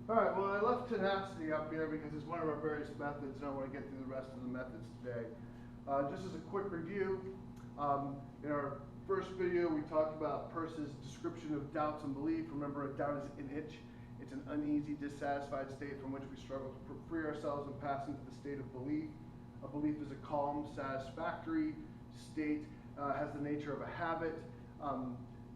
All right, well, I left tenacity up here because it's one of our various methods, and I want to get through the rest of the methods today. Just as a quick review, in our first video, we talked about Peirce's description of doubts and belief. Remember, a doubt is an itch. It's an uneasy, dissatisfied state from which we struggle to free ourselves and pass into the state of belief. A belief is a calm, satisfactory state, has the nature of a habit,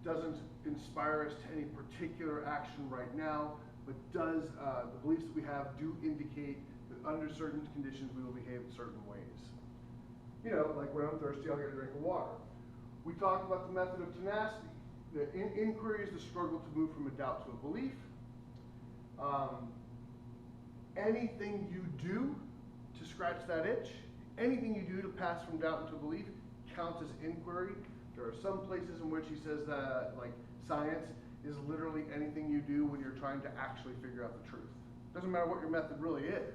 doesn't inspire us to any particular action right now, but does the beliefs that we have do indicate that under certain conditions we will behave in certain ways. You know, like when I'm thirsty, I'll get a drink of water. We talked about the method of tenacity. The inquiry is the struggle to move from a doubt to a belief. Anything you do to scratch that itch, anything you do to pass from doubt into belief counts as inquiry. There are some places in which he says that, like, science is literally anything you do when you're trying to actually figure out the truth. Doesn't matter what your method really is.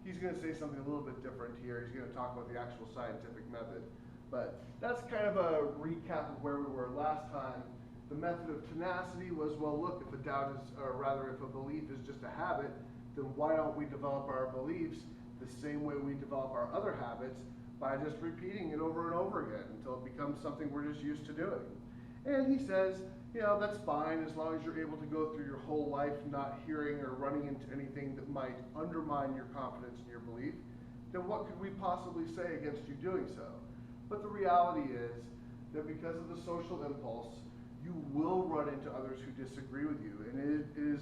He's going to say something a little bit different here. He's going to talk about the actual scientific method. But that's kind of a recap of where we were last time. The method of tenacity was, well, look, if a doubt is, or rather if a belief is just a habit, then why don't we develop our beliefs the same way we develop our other habits, by just repeating it over and over again until it becomes something we're just used to doing. And he says, you know, that's fine as long as you're able to go through your whole life not hearing or running into anything that might undermine your confidence in your belief. Then what could we possibly say against you doing so? But the reality is that because of the social impulse, you will run into others who disagree with you, and it is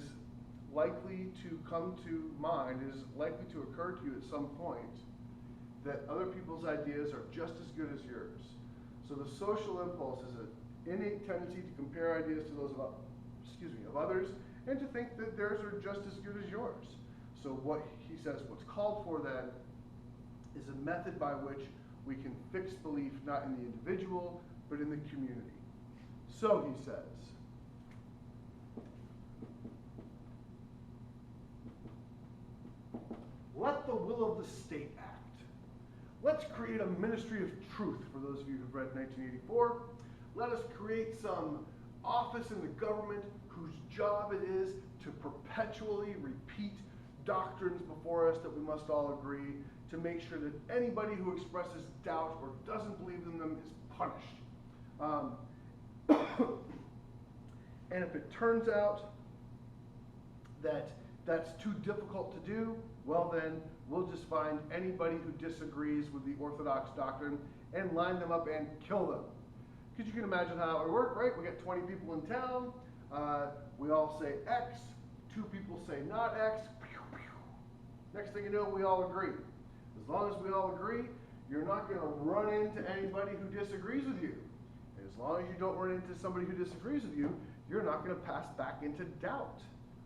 likely to come to mind, it is likely to occur to you at some point that other people's ideas are just as good as yours. So the social impulse is an innate tendency to compare ideas to those of others, and to think that theirs are just as good as yours. So what he says, what's called for then, is a method by which we can fix belief not in the individual, but in the community. So he says, let the will of the state act. Let's create a ministry of truth, for those of you who've read 1984. Let us create some office in the government whose job it is to perpetually repeat doctrines before us that we must all agree, to make sure that anybody who expresses doubt or doesn't believe in them is punished. And if it turns out that that's too difficult to do, well then, we'll just find anybody who disagrees with the orthodox doctrine and line them up and kill them. Because you can imagine how it would work, right? We got 20 people in town, we all say X, 2 people say not X, next thing you know, we all agree. As long as we all agree, you're not going to run into anybody who disagrees with you. And as long as you don't run into somebody who disagrees with you, you're not going to pass back into doubt.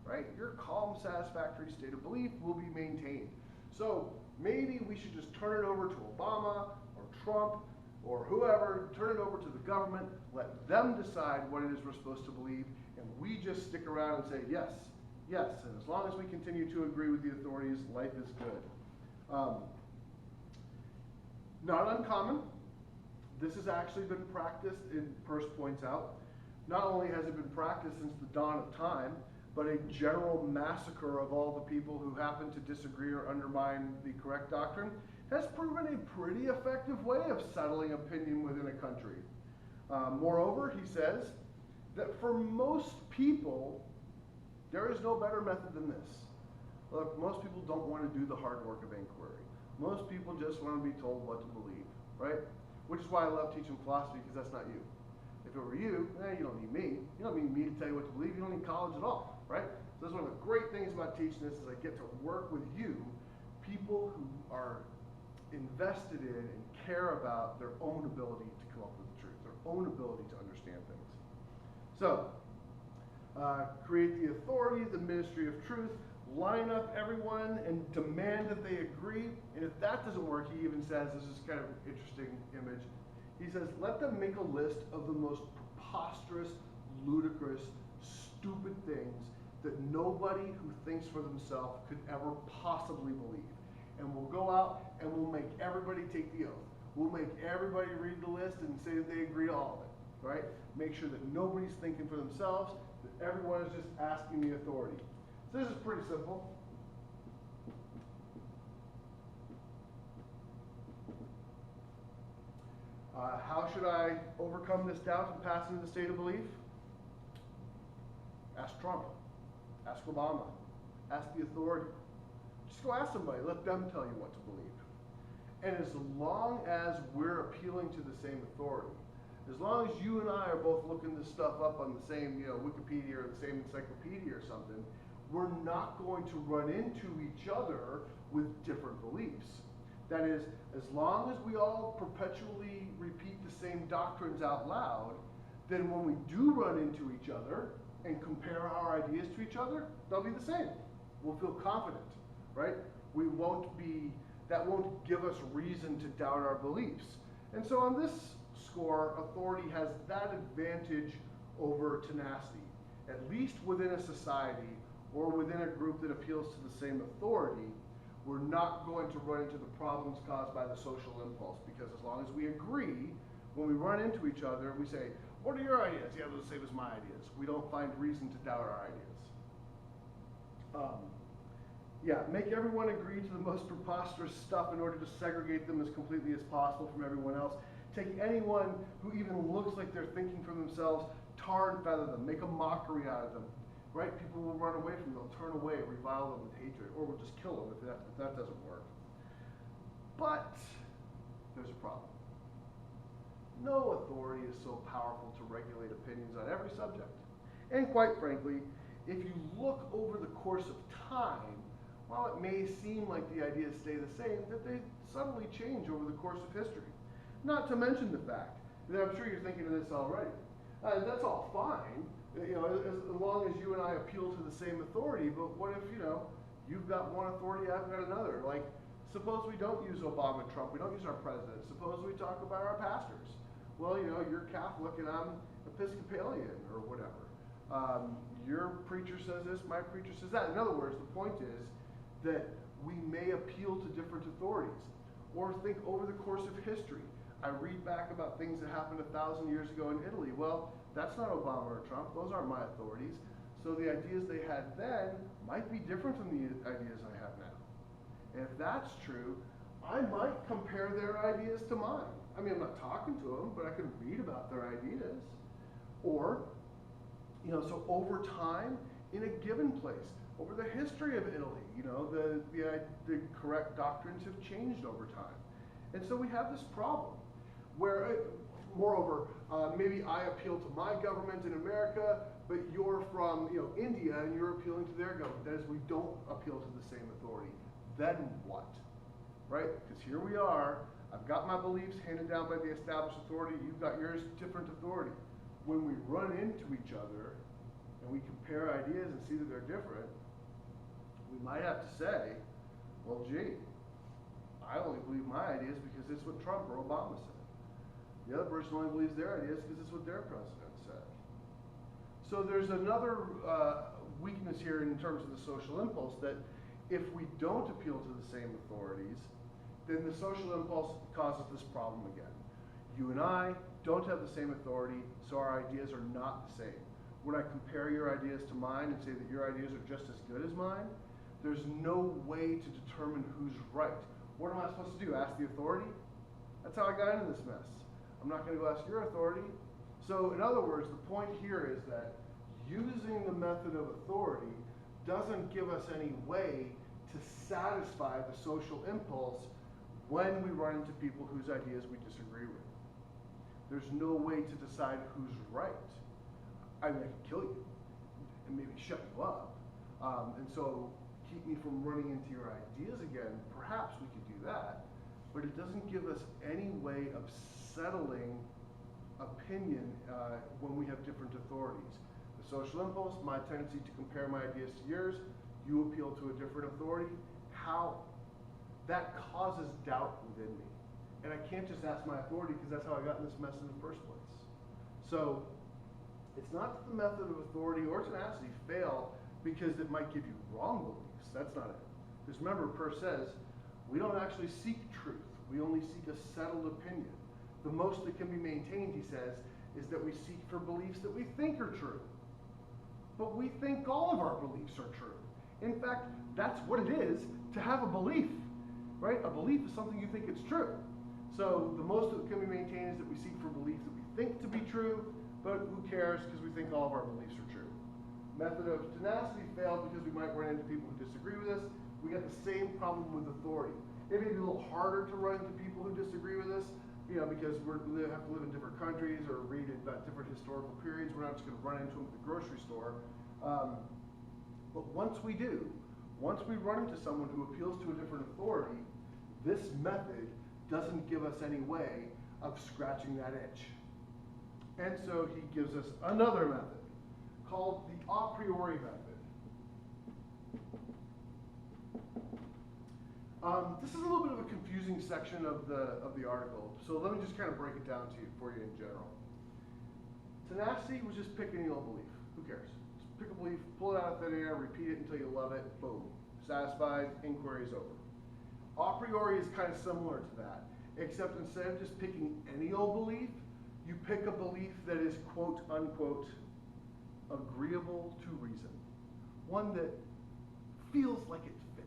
Right? Your calm, satisfactory state of belief will be maintained. So maybe we should just turn it over to Obama or Trump or whoever, turn it over to the government, let them decide what it is we're supposed to believe, and we just stick around and say, yes, yes, and as long as we continue to agree with the authorities, life is good. Not uncommon. This has actually been practiced, and Peirce points out. Not only has it been practiced since the dawn of time, but a general massacre of all the people who happen to disagree or undermine the correct doctrine has proven a pretty effective way of settling opinion within a country. Moreover, he says that for most people, there is no better method than this. Look, most people don't want to do the hard work of inquiry. Most people just want to be told what to believe, right? Which is why I love teaching philosophy, because that's not you. If it were you, you don't need me. You don't need me to tell you what to believe. You don't need college at all, right? So that's one of the great things about teaching this, is I get to work with you, people who are invested in and care about their own ability to come up with the truth, their own ability to understand things. So, create the authority, the ministry of truth, line up everyone and demand that they agree. And if that doesn't work, he even says, this is kind of an interesting image, he says, let them make a list of the most preposterous, ludicrous, stupid things that nobody who thinks for themselves could ever possibly believe. And we'll go out and we'll make everybody take the oath. We'll make everybody read the list and say that they agree to all of it, right? Make sure that nobody's thinking for themselves, that everyone is just asking the authority. So this is pretty simple. How should I overcome this doubt and pass into the state of belief? Ask Trump. Ask Obama. Ask the authority. Just go ask somebody. Let them tell you what to believe. And as long as we're appealing to the same authority, as long as you and I are both looking this stuff up on the same, Wikipedia or the same encyclopedia or something, we're not going to run into each other with different beliefs. That is, as long as we all perpetually repeat the same doctrines out loud, then when we do run into each other and compare our ideas to each other, they'll be the same. We'll feel confident, right? That won't give us reason to doubt our beliefs. And so on this score, authority has that advantage over tenacity. At least within a society or within a group that appeals to the same authority, we're not going to run into the problems caused by the social impulse, because as long as we agree, when we run into each other, we say, what are your ideas? Yeah, they're the same as my ideas. We don't find reason to doubt our ideas. Make everyone agree to the most preposterous stuff in order to segregate them as completely as possible from everyone else. Take anyone who even looks like they're thinking for themselves, tar and feather them, make a mockery out of them. Right? People will run away from them. They'll turn away, revile them with hatred, or we'll just kill them if that doesn't work. But there's a problem. No authority is so powerful to regulate opinions on every subject. And quite frankly, if you look over the course of time, while it may seem like the ideas stay the same, that they subtly change over the course of history. Not to mention the fact that I'm sure you're thinking of this already. That's all fine, as long as you and I appeal to the same authority, but what if, you've got one authority, I've got another? Like, suppose we don't use Obama and Trump, we don't use our president, suppose we talk about our pastors. Well, you're Catholic and I'm Episcopalian or whatever. Your preacher says this, my preacher says that. In other words, the point is that we may appeal to different authorities. Or think over the course of history. I read back about things that happened 1,000 years ago in Italy. Well, that's not Obama or Trump. Those aren't my authorities. So the ideas they had then might be different from the ideas I have now. And if that's true, I might compare their ideas to mine. I mean, I'm not talking to them, but I can read about their ideas. Or, so over time, in a given place, over the history of Italy, the correct doctrines have changed over time. And so we have this problem where, moreover, maybe I appeal to my government in America, but you're from India and you're appealing to their government. That is, we don't appeal to the same authority. Then what? Right? Because here we are, I've got my beliefs handed down by the established authority, you've got yours, different authority. When we run into each other and we compare ideas and see that they're different, we might have to say, well, gee, I only believe my ideas because it's what Trump or Obama said. The other person only believes their ideas because it's what their president said. So there's another weakness here in terms of the social impulse, that if we don't appeal to the same authorities, then the social impulse causes this problem again. You and I don't have the same authority, so our ideas are not the same. When I compare your ideas to mine and say that your ideas are just as good as mine, there's no way to determine who's right. What am I supposed to do? Ask the authority? That's how I got into this mess. I'm not going to go ask your authority. So in other words, the point here is that using the method of authority doesn't give us any way to satisfy the social impulse when we run into people whose ideas we disagree with. There's no way to decide who's right. I mean, I can kill you and maybe shut you up. And so keep me from running into your ideas again. Perhaps we could do that, but it doesn't give us any way of settling opinion when we have different authorities. The social impulse, my tendency to compare my ideas to yours, you appeal to a different authority. How? That causes doubt within me. And I can't just ask my authority because that's how I got in this mess in the first place. So it's not that the method of authority or tenacity fail because it might give you wrong beliefs. That's not it. Because remember, Peirce says, we don't actually seek truth. We only seek a settled opinion. The most that can be maintained, he says, is that we seek for beliefs that we think are true. But we think all of our beliefs are true. In fact, that's what it is to have a belief, right? A belief is something you think it's true. So the most that can be maintained is that we seek for beliefs that we think to be true, but who cares because we think all of our beliefs are true. Method of tenacity failed because we might run into people who disagree with us. We got the same problem with authority. It may be a little harder to run into people who disagree with us, because we have to live in different countries or read about different historical periods. We're not just going to run into them at the grocery store. But once we do, once we run into someone who appeals to a different authority, this method doesn't give us any way of scratching that itch. And so he gives us another method called the a priori method. This is a little bit of a confusing section of the article, so let me just kind of break it down to you for you in general. Tenacity was just pick any old belief. Who cares? Just pick a belief, pull it out of thin air, repeat it until you love it, boom. Satisfied, inquiry is over. A priori is kind of similar to that, except instead of just picking any old belief, you pick a belief that is quote unquote agreeable to reason. One that feels like it fits.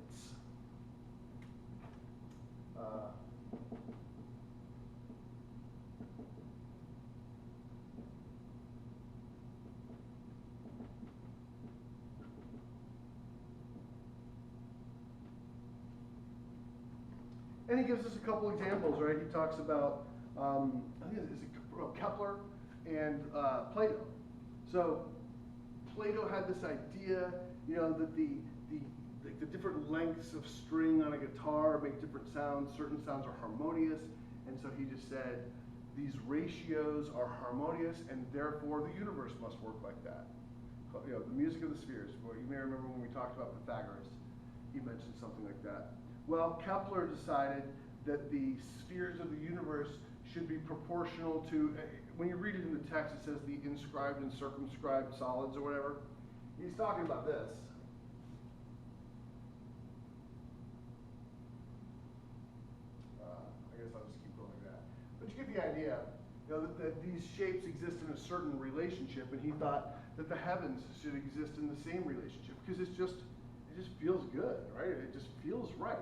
And he gives us a couple examples, right? He talks about, I think Kepler and Plato. So Plato had this idea, that the different lengths of string on a guitar make different sounds. Certain sounds are harmonious, and so he just said these ratios are harmonious, and therefore the universe must work like that. The music of the spheres. Well, you may remember when we talked about Pythagoras, he mentioned something like that. Well, Kepler decided that the spheres of the universe should be proportional to, when you read it in the text, it says the inscribed and circumscribed solids or whatever. He's talking about this. I guess I'll just keep going like that. But you get the idea, that these shapes exist in a certain relationship, and he thought that the heavens should exist in the same relationship, because it just feels good, right? It just feels right.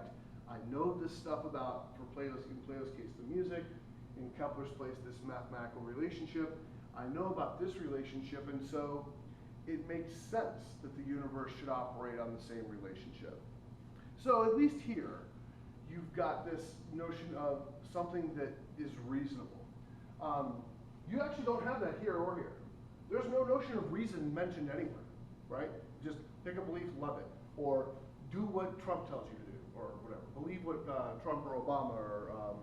I know this stuff about, in Plato's case, the music. In Kepler's place, this mathematical relationship. I know about this relationship, and so it makes sense that the universe should operate on the same relationship. So at least here, you've got this notion of something that is reasonable. You actually don't have that here or here. There's no notion of reason mentioned anywhere, right? Just pick a belief, love it, or do what Trump tells you to do, or whatever. Believe what Trump or Obama or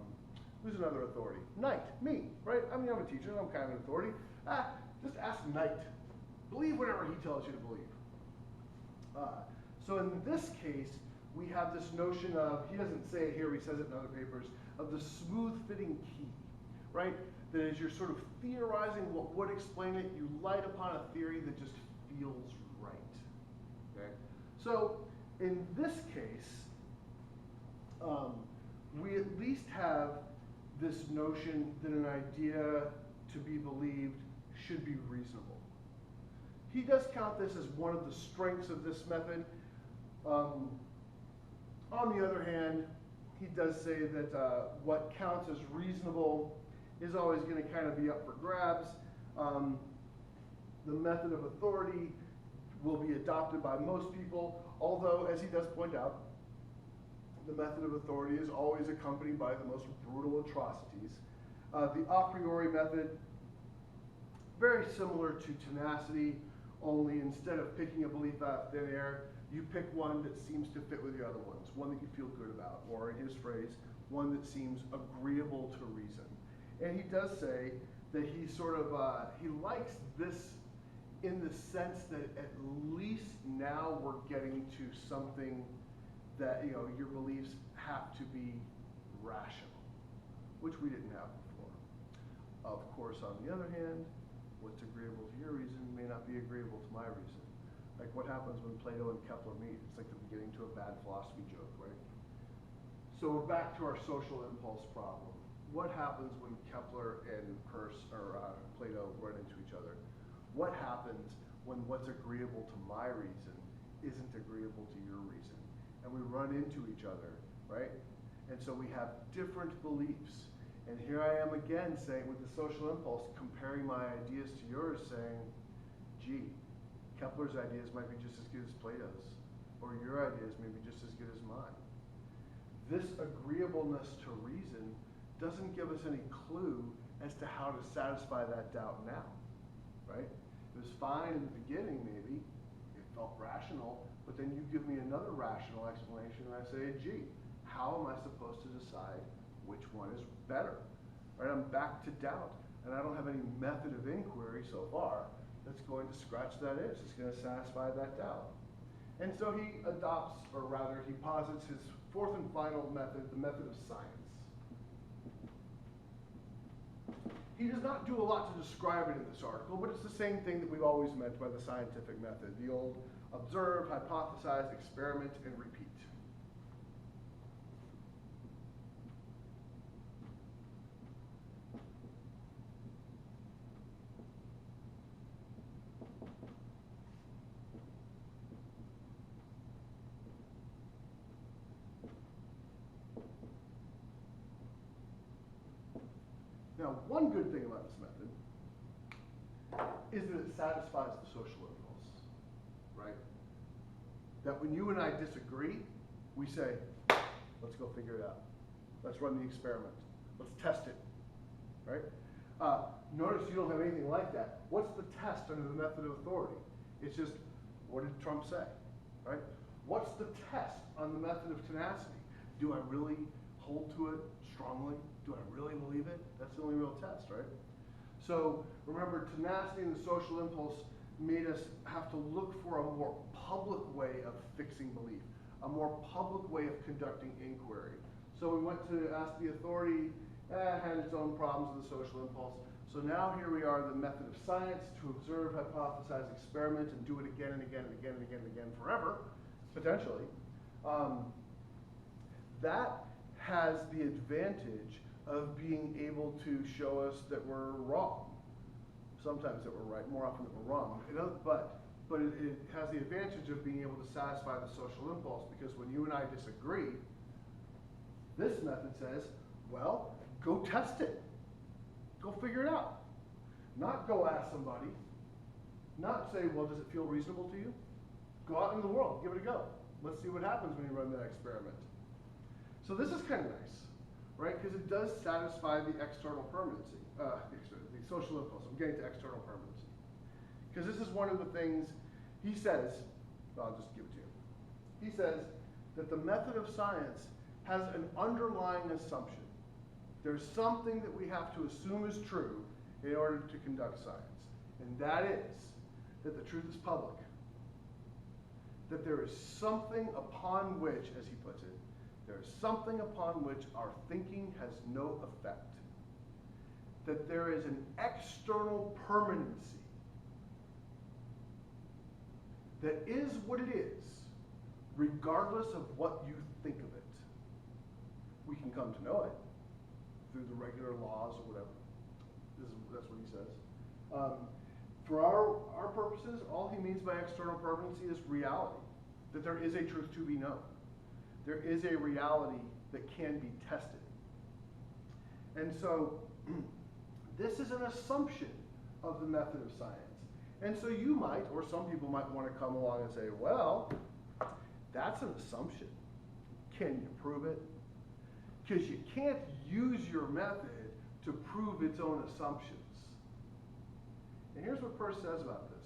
who's another authority? Knight, me, right? I'm a teacher, I'm kind of an authority. Just ask Knight. Believe whatever he tells you to believe. So in this case, we have this notion of, he doesn't say it here, he says it in other papers, of the smooth fitting key, right? That as you're sort of theorizing what would explain it, you light upon a theory that just feels right, okay? So in this case, we at least have this notion that an idea to be believed should be reasonable. He does count this as one of the strengths of this method. On the other hand, he does say that what counts as reasonable is always going to kind of be up for grabs. The method of authority will be adopted by most people, although, as he does point out, the method of authority is always accompanied by the most brutal atrocities. The a priori method, very similar to tenacity, only instead of picking a belief out of thin air, you pick one that seems to fit with the other ones, one that you feel good about, or in his phrase, one that seems agreeable to reason. And he does say that he he likes this in the sense that at least now we're getting to something that, your beliefs have to be rational, which we didn't have before. Of course, on the other hand, what's agreeable to your reason may not be agreeable to my reason. Like what happens when Plato and Kepler meet? It's like the beginning to a bad philosophy joke, right? So we're back to our social impulse problem. What happens when Kepler and Peirce or Plato run into each other? What happens when what's agreeable to my reason isn't agreeable to your reason. And we run into each other, right? And so we have different beliefs. And here I am again saying, with the social impulse, comparing my ideas to yours, saying, gee, Kepler's ideas might be just as good as Plato's, or your ideas may be just as good as mine. This agreeableness to reason doesn't give us any clue as to how to satisfy that doubt now, right? It was fine in the beginning, maybe. It felt rational, but then you give me another rational explanation, and I say, gee, how am I supposed to decide which one is better? Right? I'm back to doubt, and I don't have any method of inquiry so far that's going to scratch that itch. It's going to satisfy that doubt. And so he adopts, or rather, he posits his fourth and final method, the method of science. He does not do a lot to describe it in this article, but it's the same thing that we've always meant by the scientific method, the old observe, hypothesize, experiment, and repeat. Now, one good thing about this method is that it satisfies the social impulse, right? That when you and I disagree, we say, let's go figure it out. Let's run the experiment. Let's test it, right? Notice you don't have anything like that. What's the test under the method of authority? It's just, what did Trump say, right? What's the test on the method of tenacity? Do I really hold to it strongly? Do I really believe it? That's the only real test, right? So remember, tenacity and the social impulse made us have to look for a more public way of fixing belief, a more public way of conducting inquiry. So we went to ask the authority, had its own problems with the social impulse. So now here we are, the method of science, to observe, hypothesize, experiment, and do it again and again and again and again and again forever, potentially. That has the advantage of being able to show us that we're wrong. Sometimes that we're right, more often that we're wrong. But it has the advantage of being able to satisfy the social impulse, because when you and I disagree, this method says, well, go test it. Go figure it out. Not go ask somebody. Not say, well, does it feel reasonable to you? Go out into the world, give it a go. Let's see what happens when you run that experiment. So this is kind of nice, right? Because it does satisfy the external permanency, the social impulse. I'm getting to external permanency. Because this is one of the things he says, I'll just give it to you. He says that the method of science has an underlying assumption. There's something that we have to assume is true in order to conduct science. And that is that the truth is public. That there is something upon which, as he puts it, there is something upon which our thinking has no effect. That there is an external permanency that is what it is, regardless of what you think of it. We can come to know it through the regular laws or whatever. That's what he says. For our purposes, all he means by external permanency is reality, that there is a truth to be known. There is a reality that can be tested. And so this is an assumption of the method of science. And so you might, or some people might want to come along and say, well, that's an assumption. Can you prove it? Because you can't use your method to prove its own assumptions. And here's what Peirce says about this.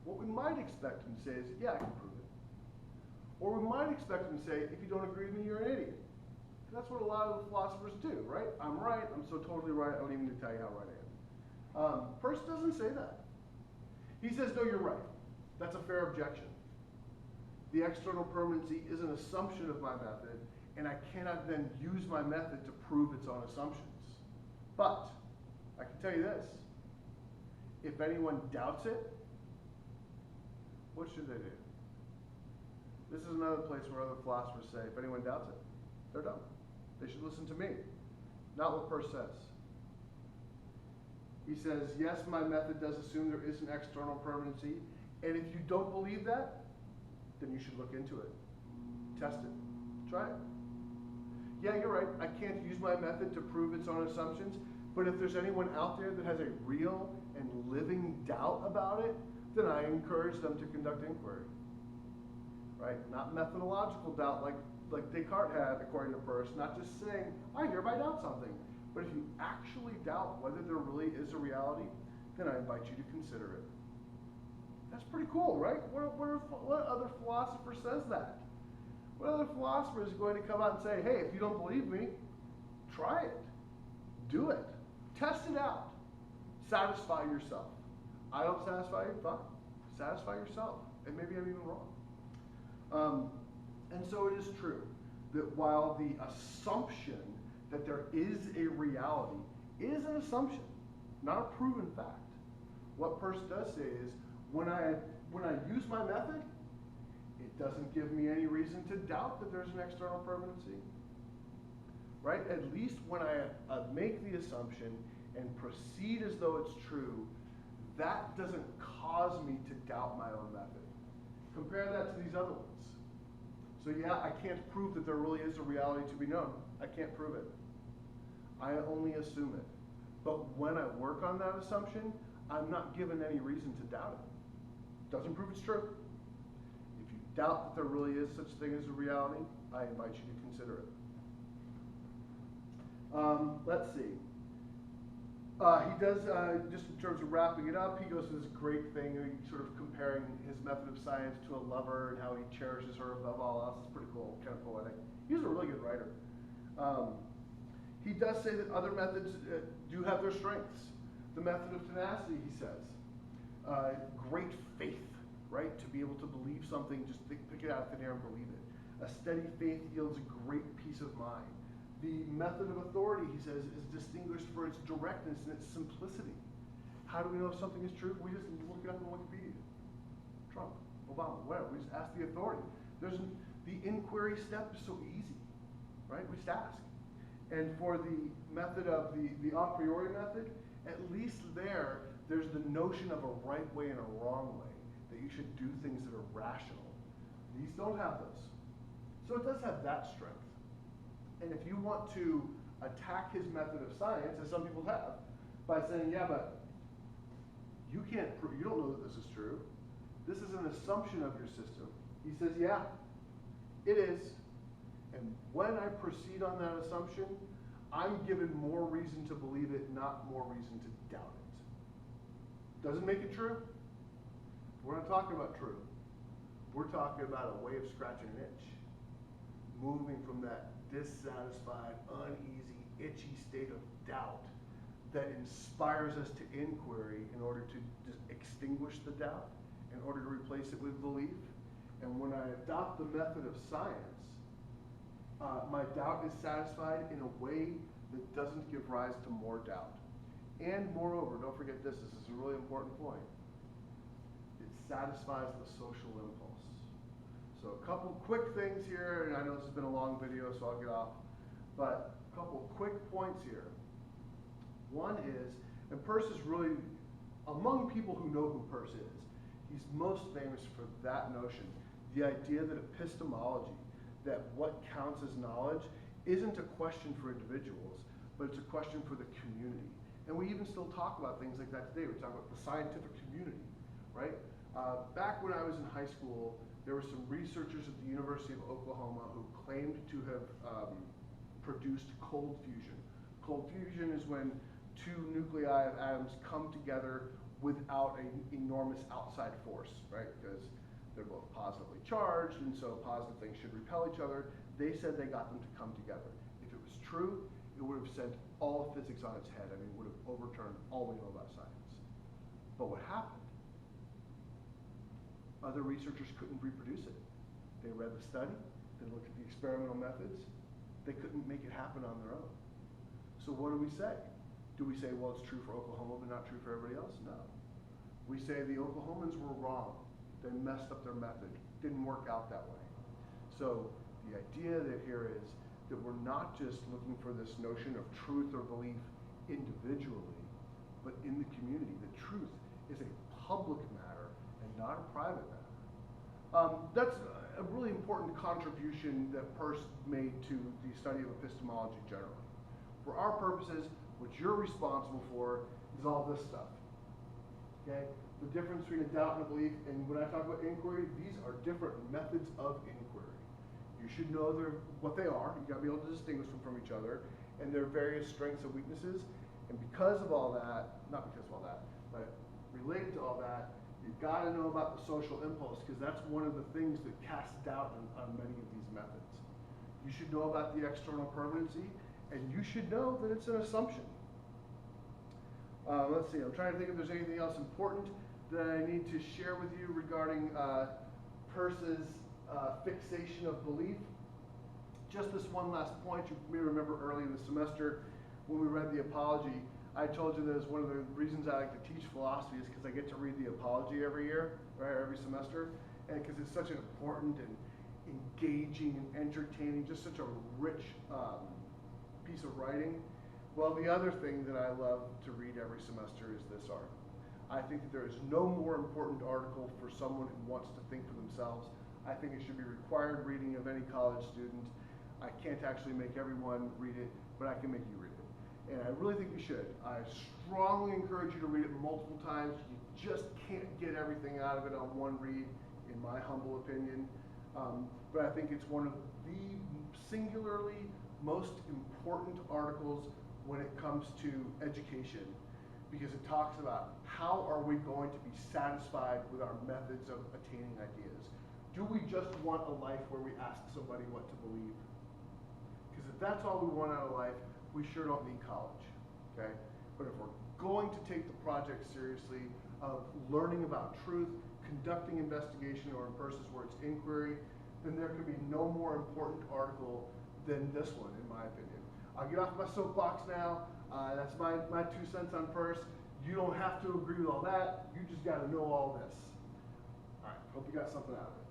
What we might expect him to say is, yeah, I can prove it. Or we might expect him to say, if you don't agree with me, you're an idiot. That's what a lot of the philosophers do, right? I'm right, I'm so totally right, I don't even need to tell you how right I am. Peirce doesn't say that. He says, no, you're right. That's a fair objection. The external permanency is an assumption of my method, and I cannot then use my method to prove its own assumptions. But I can tell you this. If anyone doubts it, what should they do? This is another place where other philosophers say, if anyone doubts it, they're dumb. They should listen to me. Not what Peirce says. He says, yes, my method does assume there is an external permanency, and if you don't believe that, then you should look into it. Test it. Try it. Yeah, you're right. I can't use my method to prove its own assumptions, but if there's anyone out there that has a real and living doubt about it, then I encourage them to conduct inquiry. Right? Not methodological doubt like Descartes had, according to Peirce, not just saying, I hereby doubt something. But if you actually doubt whether there really is a reality, then I invite you to consider it. That's pretty cool, right? What other philosopher says that? What other philosopher is going to come out and say, hey, if you don't believe me, try it. Do it. Test it out. Satisfy yourself. I don't satisfy you? Fine. Satisfy yourself. And maybe I'm even wrong. And so it is true that while the assumption that there is a reality is an assumption, not a proven fact, what Peirce does say is, when I use my method, it doesn't give me any reason to doubt that there's an external permanency. Right? At least when I make the assumption and proceed as though it's true, that doesn't cause me to doubt my own method. Compare that to these other ones. So yeah, I can't prove that there really is a reality to be known. I can't prove it. I only assume it. But when I work on that assumption, I'm not given any reason to doubt it. Doesn't prove it's true. If you doubt that there really is such a thing as a reality, I invite you to consider it. Let's see. He does, just in terms of wrapping it up, he goes to this great thing, sort of comparing his method of science to a lover and how he cherishes her above all else. It's pretty cool, kind of poetic. He's a really good writer. He does say that other methods do have their strengths. The method of tenacity, he says. Great faith, right? To be able to believe something, just pick it out of thin air and believe it. A steady faith yields a great peace of mind. The method of authority, he says, is distinguished for its directness and its simplicity. How do we know if something is true? We just look it up on Wikipedia. Trump, Obama, whatever. We just ask the authority. The inquiry step is so easy, right? We just ask. And for the method of the a priori method, at least there's the notion of a right way and a wrong way, that you should do things that are rational. These don't have those. So it does have that strength. And if you want to attack his method of science, as some people have, by saying, yeah, but you can't prove, you don't know that this is true. This is an assumption of your system. He says, yeah, it is. And when I proceed on that assumption, I'm given more reason to believe it, not more reason to doubt it. Doesn't make it true. We're not talking about true. We're talking about a way of scratching an itch. Moving from that dissatisfied, uneasy, itchy state of doubt that inspires us to inquiry in order to extinguish the doubt, in order to replace it with belief. And when I adopt the method of science, my doubt is satisfied in a way that doesn't give rise to more doubt. And moreover, don't forget this is a really important point, it satisfies the social impulse. So a couple quick things here, and I know this has been a long video, so I'll get off, but a couple quick points here. One is, and Peirce is really, among people who know who Peirce is, he's most famous for that notion, the idea that epistemology, that what counts as knowledge, isn't a question for individuals, but it's a question for the community. And we even still talk about things like that today. We talk about the scientific community, right? Back when I was in high school, there were some researchers at the University of Oklahoma who claimed to have produced cold fusion. Cold fusion is when two nuclei of atoms come together without an enormous outside force, right? Because they're both positively charged, and so positive things should repel each other. They said they got them to come together. If it was true, it would have sent all of physics on its head. I mean, it would have overturned all we know about science. But what happened? Other researchers couldn't reproduce it. They read the study, they looked at the experimental methods, they couldn't make it happen on their own. So what do we say? Do we say, well, it's true for Oklahoma, but not true for everybody else? No. We say the Oklahomans were wrong. They messed up their method. Didn't work out that way. So the idea that here is that we're not just looking for this notion of truth or belief individually, but in the community. The truth is a public matter and not a private matter. That's a really important contribution that Peirce made to the study of epistemology generally. For our purposes, what you're responsible for is all this stuff. Okay? The difference between a doubt and a belief, and when I talk about inquiry, these are different methods of inquiry. You should know what they are. You got to be able to distinguish them from each other, and their various strengths and weaknesses. And because of all that, not because of all that, but related to all that, you've got to know about the social impulse, because that's one of the things that casts doubt on many of these methods. You should know about the external permanency, and you should know that it's an assumption. Let's see, I'm trying to think if there's anything else important that I need to share with you regarding Peirce's fixation of belief. Just this one last point. You may remember early in the semester when we read the Apology, I told you that it's one of the reasons I like to teach philosophy is because I get to read the Apology every year, right, every semester, and because it's such an important and engaging and entertaining, just such a rich piece of writing. Well, the other thing that I love to read every semester is this article. I think that there is no more important article for someone who wants to think for themselves. I think it should be required reading of any college student. I can't actually make everyone read it, but I can make you read it. And I really think you should. I strongly encourage you to read it multiple times. You just can't get everything out of it on one read, in my humble opinion. But I think it's one of the singularly most important articles when it comes to education, because it talks about how are we going to be satisfied with our methods of attaining ideas. Do we just want a life where we ask somebody what to believe? Because if that's all we want out of life, we sure don't need college, okay? But if we're going to take the project seriously of learning about truth, conducting investigation, or in Peirce's words, inquiry, then there could be no more important article than this one, in my opinion. I'll get off my soapbox now. That's my 2 cents on Peirce. You don't have to agree with all that. You just got to know all this. All right, hope you got something out of it.